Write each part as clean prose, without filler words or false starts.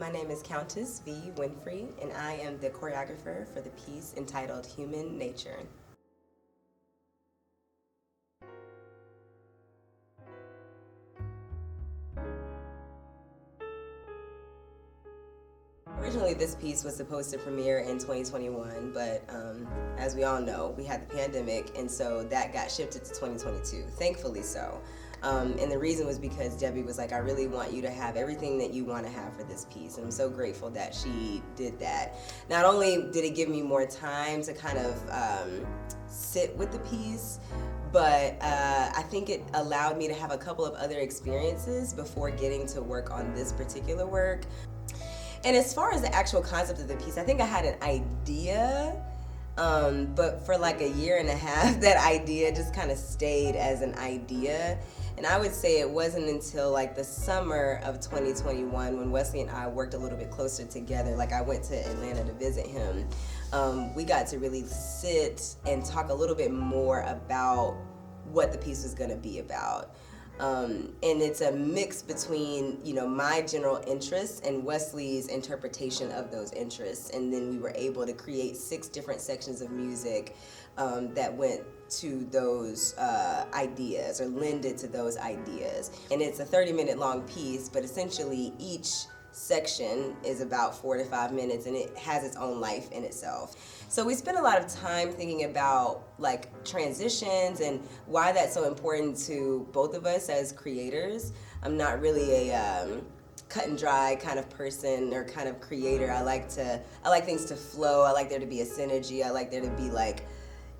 My name is Countess V, Winfrey, and I am the choreographer for the piece entitled Human Nature. Originally, this piece was supposed to premiere in 2021, but as we all know, we had the pandemic, and so that got shifted to 2022, thankfully so. And the reason was because Debbie was like, I really want you to have everything that you want to have for this piece. And I'm so grateful that she did that. Not only did it give me more time to kind of sit with the piece, but I think it allowed me to have a couple of other experiences before getting to work on this particular work. And as far as the actual concept of the piece, I think I had an idea, but for like a year and a half, that idea just kind of stayed as an idea. And I would say it wasn't until like the summer of 2021 when Wesley and I worked a little bit closer together. Like I went to Atlanta to visit him. We got to really sit and talk a little bit more about what the piece was gonna be about. And it's a mix between, my general interests and Wesley's interpretation of those interests. And then we were able to create 6 different sections of music that went to those ideas or lended to those ideas. And it's a 30-minute long piece, but essentially each section is about 4 to 5 minutes, and it has its own life in itself. So we spent a lot of time thinking about like transitions and why that's so important to both of us as creators. I'm not really a cut and dry kind of person or kind of creator. I like things to flow. I like there to be a synergy. I like there to be like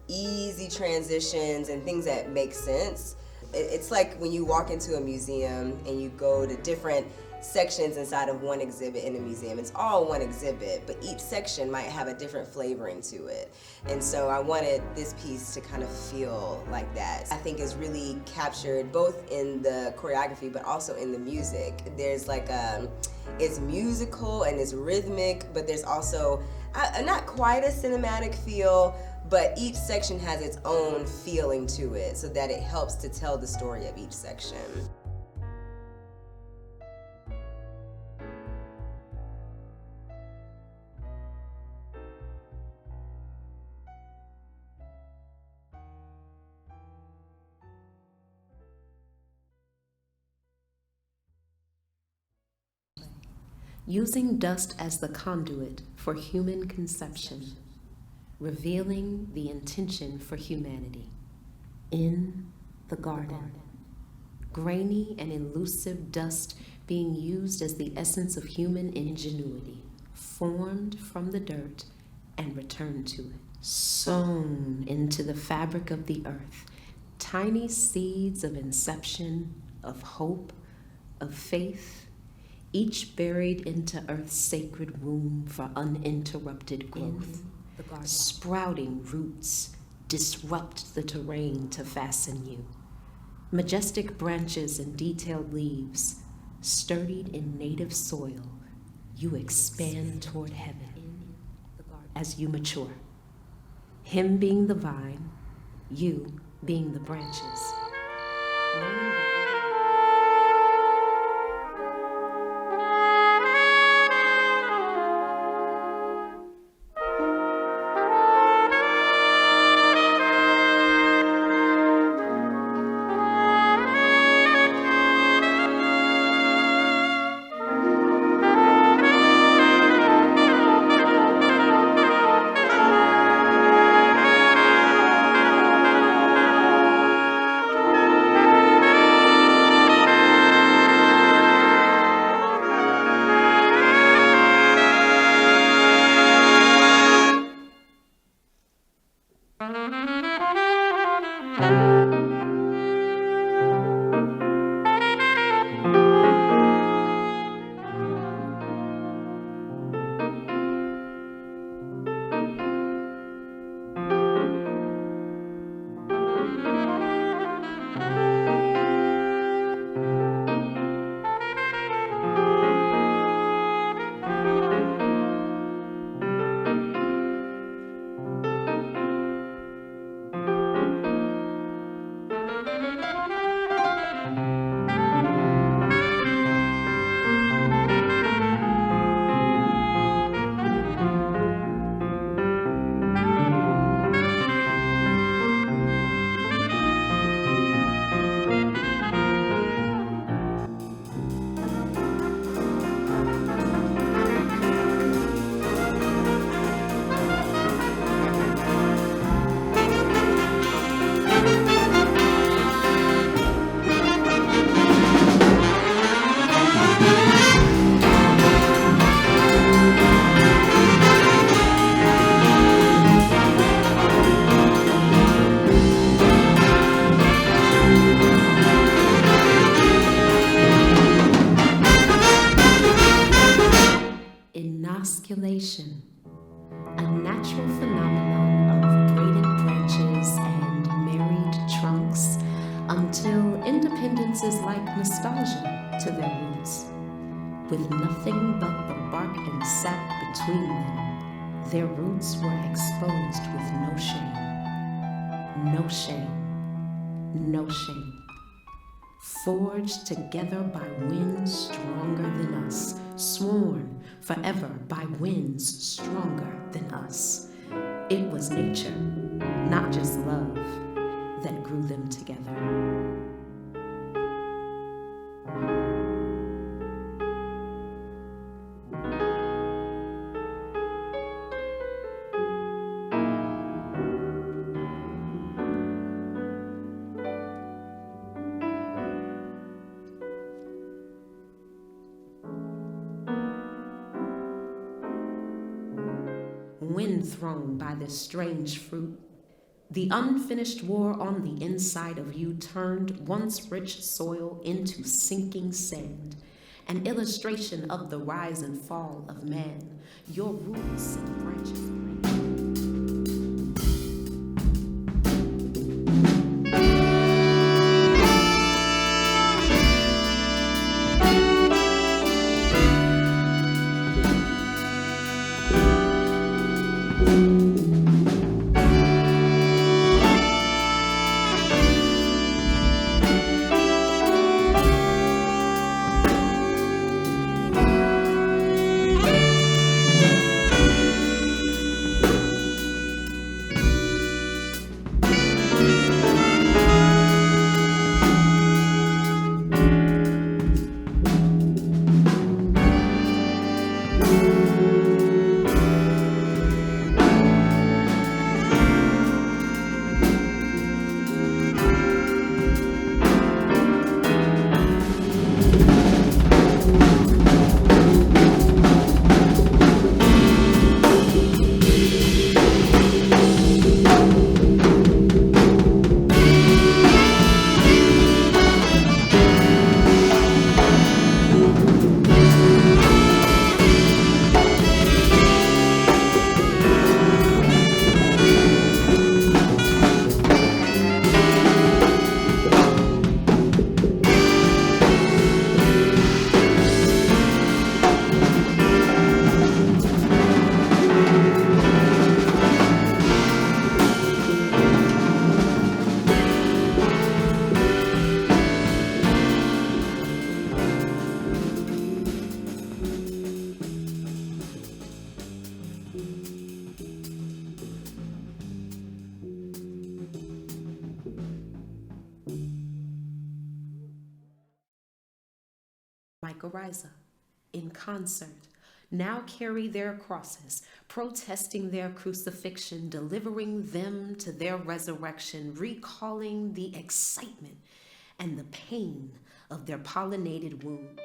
easy transitions and things that make sense. It's like when you walk into a museum and you go to different sections inside of one exhibit in a museum. It's all one exhibit, but each section might have a different flavoring to it. And so I wanted this piece to kind of feel like that. I think is really captured both in the choreography, but also in the music. There's like it's musical and it's rhythmic, but there's also not quite a cinematic feel, but each section has its own feeling to it so that it helps to tell the story of each section. Using dust as the conduit for human conception, revealing the intention for humanity. In the garden, grainy and elusive dust being used as the essence of human ingenuity, formed from the dirt and returned to it. Sown into the fabric of the earth, tiny seeds of inception, of hope, of faith, each buried into Earth's sacred womb for uninterrupted growth. Sprouting roots disrupt the terrain to fasten you. Majestic branches and detailed leaves, sturdied in native soil, you expand toward heaven as you mature. Him being the vine, you being the branches. a natural phenomenon of braided branches and married trunks, until independence is like nostalgia to their roots. With nothing but the bark and sap between them, their roots were exposed with no shame. No shame. No shame. Forged together by winds stronger than us, sworn forever by winds stronger than us. It was nature, not just love, that grew them together. Wind thrown by this strange fruit, the unfinished war on the inside of you turned once rich soil into sinking sand, an illustration of the rise and fall of man, your roots and branches. Mycorrhiza, in concert, now carry their crosses, protesting their crucifixion, delivering them to their resurrection, recalling the excitement and the pain of their pollinated wombs.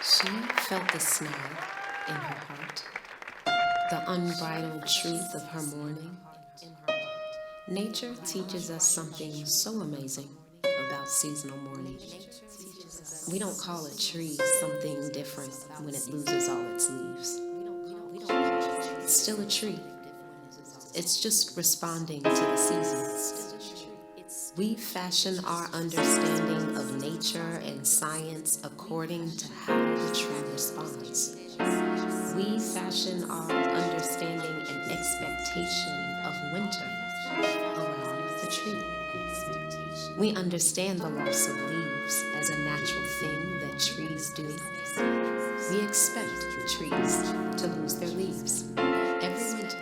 She felt the snag in her heart, the unbridled truth of her mourning. Nature teaches us something so amazing about seasonal mourning. We don't call a tree something different when it loses all its leaves. It's still a tree. It's just responding to the seasons. We fashion our understanding of nature and science according to how the tree responds. We fashion our understanding and expectation of winter around the tree. We understand the loss of leaves as a natural thing that trees do. We expect trees to lose their leaves every winter.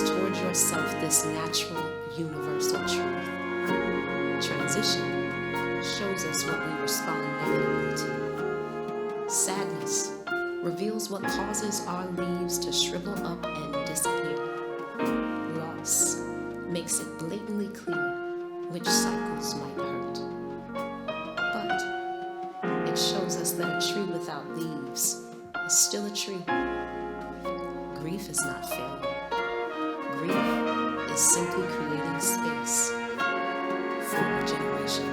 Toward yourself this natural, universal truth. Transition shows us what we respond negatively to. Sadness reveals what causes our leaves to shrivel up and disappear. Loss makes it blatantly clear which cycles might hurt. But it shows us that a tree without leaves is still a tree. Grief is not failure. Grief is simply creating space for regeneration.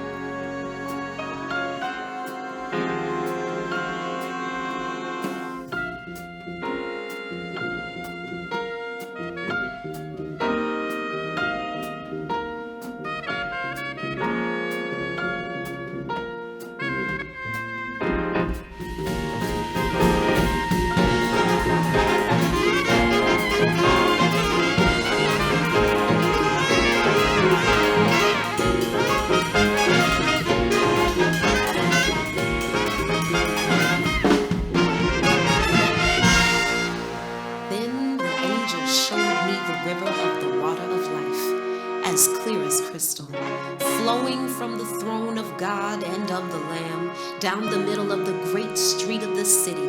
Flowing from the throne of God and of the Lamb down the middle of the great street of the city.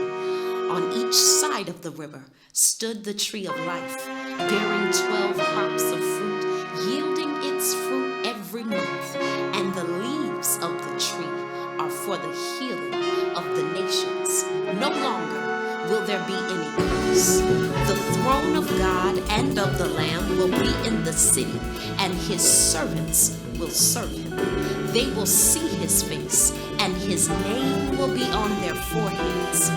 On each side of the river stood the tree of life, bearing 12 crops of fruit, yielding its fruit every month. And the leaves of the tree are for the healing of the nations. No longer will there be any curse. The throne of God and of the Lamb will be in the city, and his servants will serve him. They will see his face, and his name will be on their foreheads.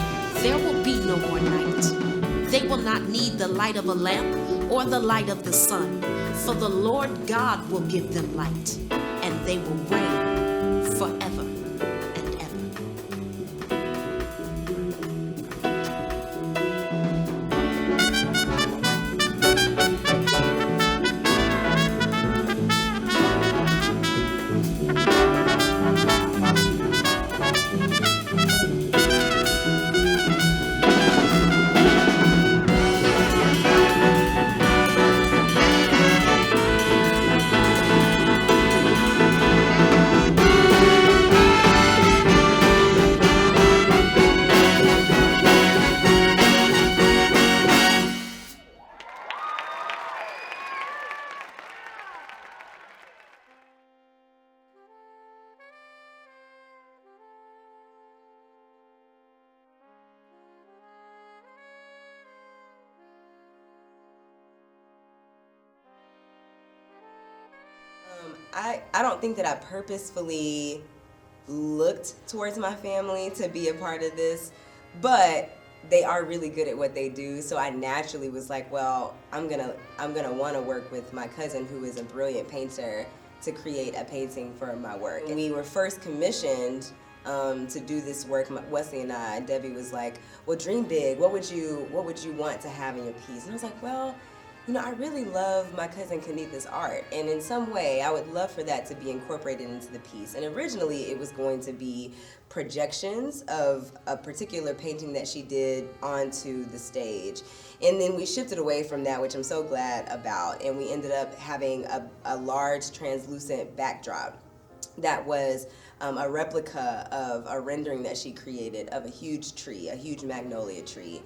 There will be no more night. They will not need the light of a lamp or the light of the sun, for the Lord God will give them light, and they will reign forever. I don't think that I purposefully looked towards my family to be a part of this, but they are really good at what they do. So I naturally was like, well, I'm gonna want to work with my cousin, who is a brilliant painter, to create a painting for my work. And we were first commissioned to do this work. Wesley and I, Debbie was like, well, dream big. What would you want to have in your piece? And I was like, well, you know, I really love my cousin Kanitha's art, and in some way I would love for that to be incorporated into the piece. And originally it was going to be projections of a particular painting that she did onto the stage. And then we shifted away from that, which I'm so glad about, and we ended up having a large translucent backdrop that was a replica of a rendering that she created of a huge tree, a huge magnolia tree,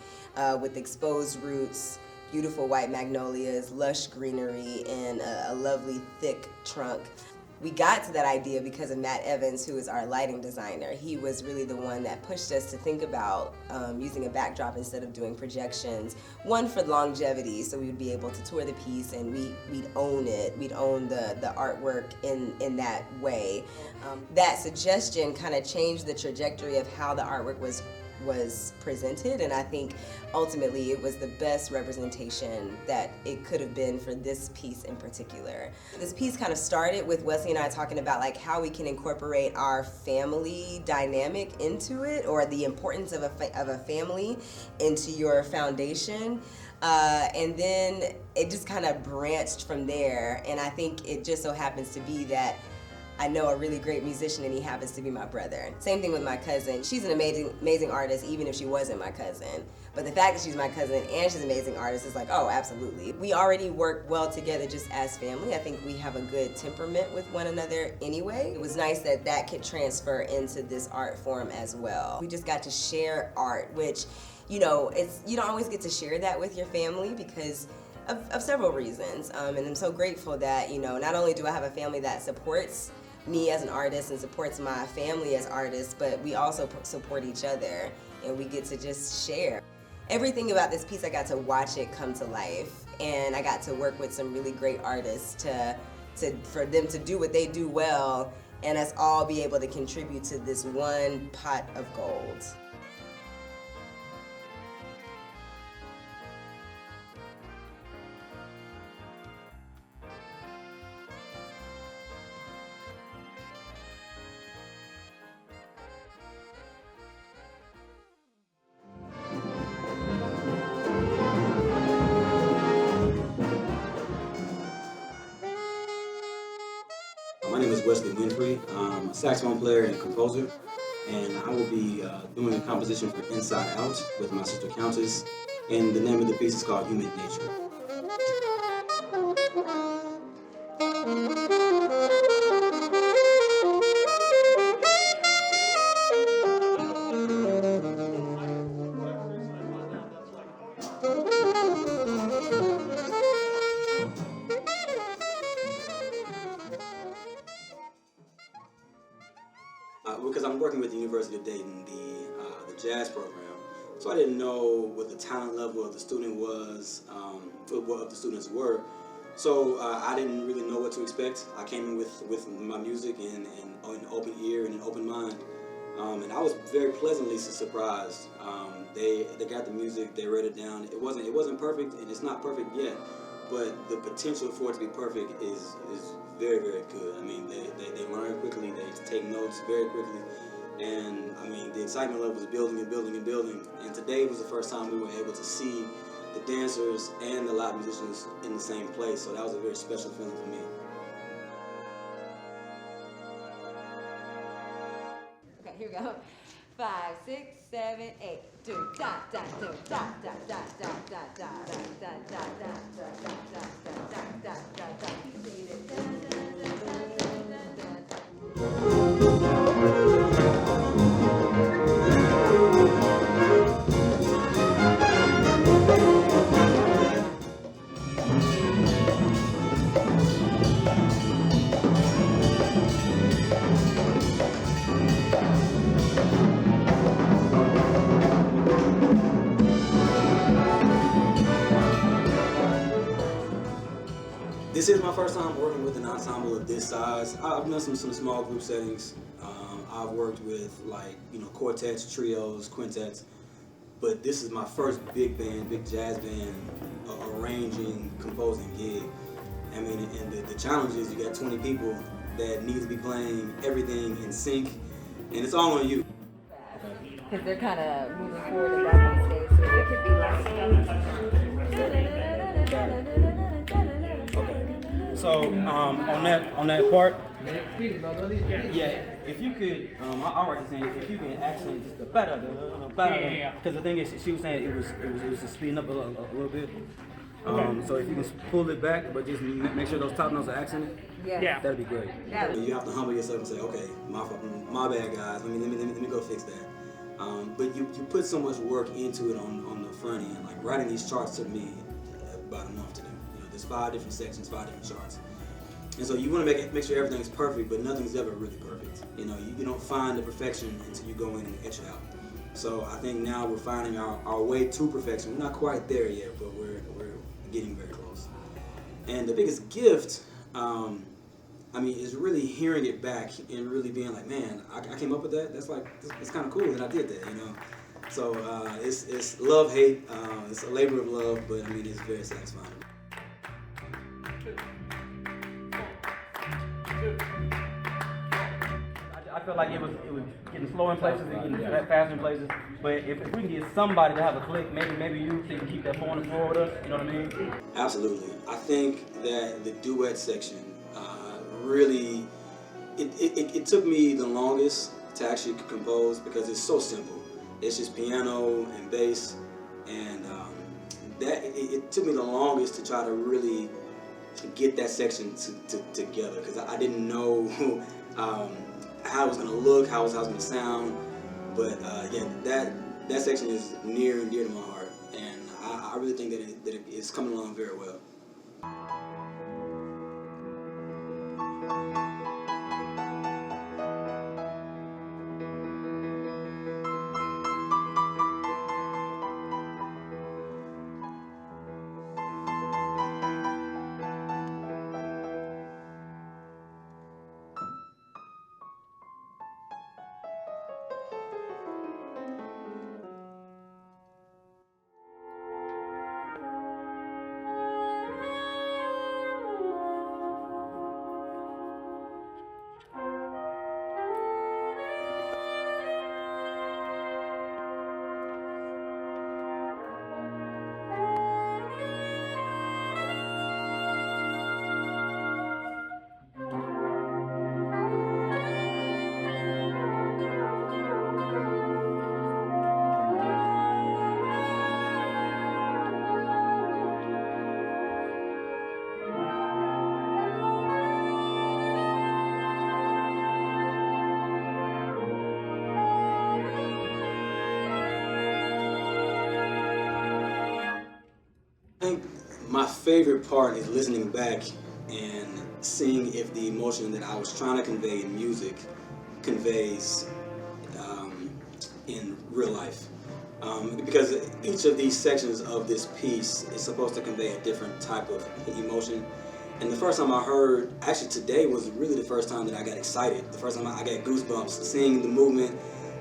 with exposed roots, beautiful white magnolias, lush greenery, and a lovely thick trunk. We got to that idea because of Matt Evans, who is our lighting designer. He was really the one that pushed us to think about using a backdrop instead of doing projections. One, for longevity, so we would be able to tour the piece and we'd own it. We'd own the artwork in that way. That suggestion kind of changed the trajectory of how the artwork was presented, and I think ultimately it was the best representation that it could have been for this piece in particular. This piece kind of started with Wesley and I talking about like how we can incorporate our family dynamic into it, or the importance of a family into your foundation. And then it just kind of branched from there, and I think it just so happens to be that I know a really great musician, and he happens to be my brother. Same thing with my cousin. She's an amazing artist, even if she wasn't my cousin. But the fact that she's my cousin and she's an amazing artist is like, oh, absolutely. We already work well together just as family. I think we have a good temperament with one another anyway. It was nice that that could transfer into this art form as well. We just got to share art, which, you know, you don't always get to share that with your family because of several reasons. And I'm so grateful that, you know, not only do I have a family that supports me as an artist and supports my family as artists, but we also support each other, and we get to just share. Everything about this piece, I got to watch it come to life, and I got to work with some really great artists for them to do what they do well, and us all be able to contribute to this one pot of gold. My name is Winfrey. I'm a saxophone player and composer, and I will be doing a composition for Inside Out with my sister Countess, and the name of the piece is called Human Nature. Because I'm working with the University of Dayton, the jazz program, so I didn't know what the talent level of the student was, what the students were. So I didn't really know what to expect. I came in with my music and an open ear and an open mind, and I was very pleasantly surprised. They got the music, they wrote it down. It wasn't perfect, and it's not perfect yet, but the potential for it to be perfect is very, very good. I mean, they learn quickly, they take notes very quickly, and I mean, the excitement level was building and building and building, and today was the first time we were able to see the dancers and the live musicians in the same place, so that was a very special feeling for me. Okay, here we go. 5, 6, 7, 8. Do da da do da da da da da da da da da da da da da da da da. Keep singing it. Da da da da da da da. This is my first time working with an ensemble of this size. I've done some small group settings. I've worked with quartets, trios, quintets, but this is my first big band, big jazz band, arranging, composing gig. I mean, and the challenge is you got 20 people that need to be playing everything in sync, and it's all on you. Because they're kind of moving forward and back on stage, so it could be like. So on that part, yeah, if you could, I was saying if you can accent just the better, because the thing is, she was saying it was just speeding up a little bit. So if you can pull it back, but just make sure those top notes are accented, Yeah. that'd be great. You have to humble yourself and say, okay, my bad, guys. Let me go fix that. But you put so much work into it on the front end. Like writing these charts took me about a month to do. There's 5 different sections, 5 different charts. And so you want to make sure everything's perfect, but nothing's ever really perfect. You don't find the perfection until you go in and etch it out. So I think now we're finding our way to perfection. We're not quite there yet, but we're getting very close. And the biggest gift, is really hearing it back and really being like, man, I came up with that. That's it's kind of cool that I did that, So it's love, hate. It's a labor of love, but it's very satisfying. I felt like it was getting slow in places and getting faster in places. But if we can get somebody to have a click, maybe you can keep that on the floor with us. You know what I mean? Absolutely. I think that the duet section really it took me the longest to actually compose because it's so simple. It's just piano and bass, and it took me the longest to try to really get that section together because I didn't know how it was going to look, how it was going to sound. But that section is near and dear to my heart, and I really think that it's coming along very well. I think my favorite part is listening back and seeing if the emotion that I was trying to convey in music conveys in real life. Because each of these sections of this piece is supposed to convey a different type of emotion. And the first time I heard, actually today was really the first time that I got excited. The first time I got goosebumps, seeing the movement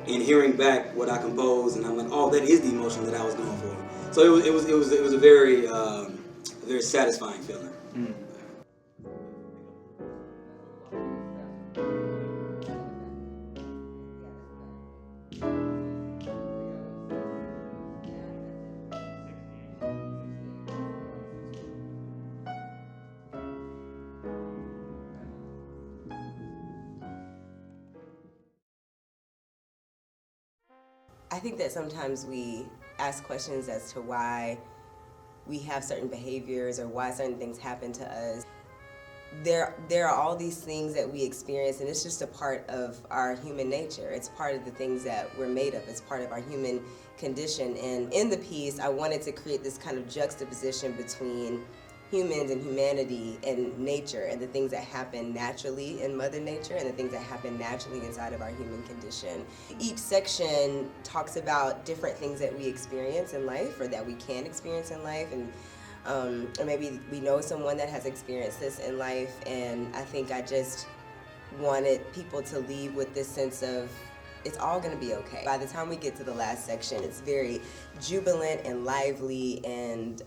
and hearing back what I composed, and I'm like, oh, that is the emotion that I was going for. So it was a very very satisfying feeling. Mm. I think that sometimes we ask questions as to why we have certain behaviors or why certain things happen to us. There are all these things that we experience, and it's just a part of our human nature. It's part of the things that we're made of. It's part of our human condition. And in the piece, I wanted to create this kind of juxtaposition between humans and humanity and nature, and the things that happen naturally in Mother Nature and the things that happen naturally inside of our human condition. Each section talks about different things that we experience in life or that we can experience in life, and or maybe we know someone that has experienced this in life, and I think I just wanted people to leave with this sense of it's all gonna be okay. By the time we get to the last section, it's very jubilant and lively and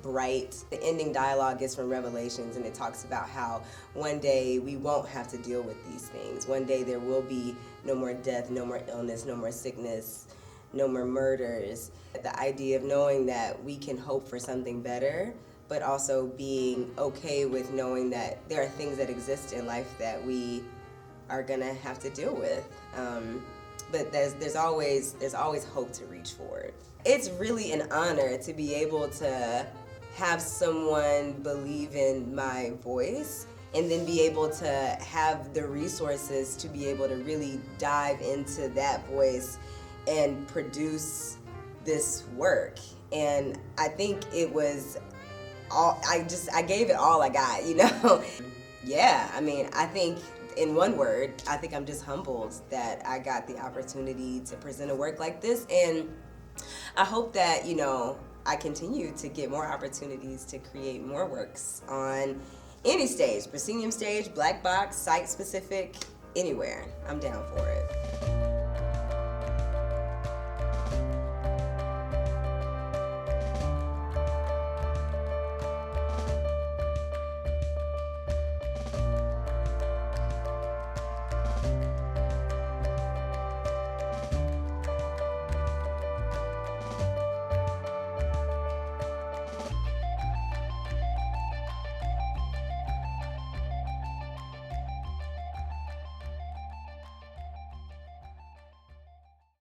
bright. The ending dialogue is from Revelations, and it talks about how one day we won't have to deal with these things. One day there will be no more death, no more illness, no more sickness, no more murders. The idea of knowing that we can hope for something better, but also being okay with knowing that there are things that exist in life that we are gonna have to deal with. But there's always hope to reach forward. It's really an honor to be able to have someone believe in my voice and then be able to have the resources to be able to really dive into that voice and produce this work. And I think it was all, I gave it all I got, you know? Yeah, I mean, I think in one word, I think I'm just humbled that I got the opportunity to present a work like this, and I hope that, you know, I continue to get more opportunities to create more works on any stage, proscenium stage, black box, site specific, anywhere. I'm down for it.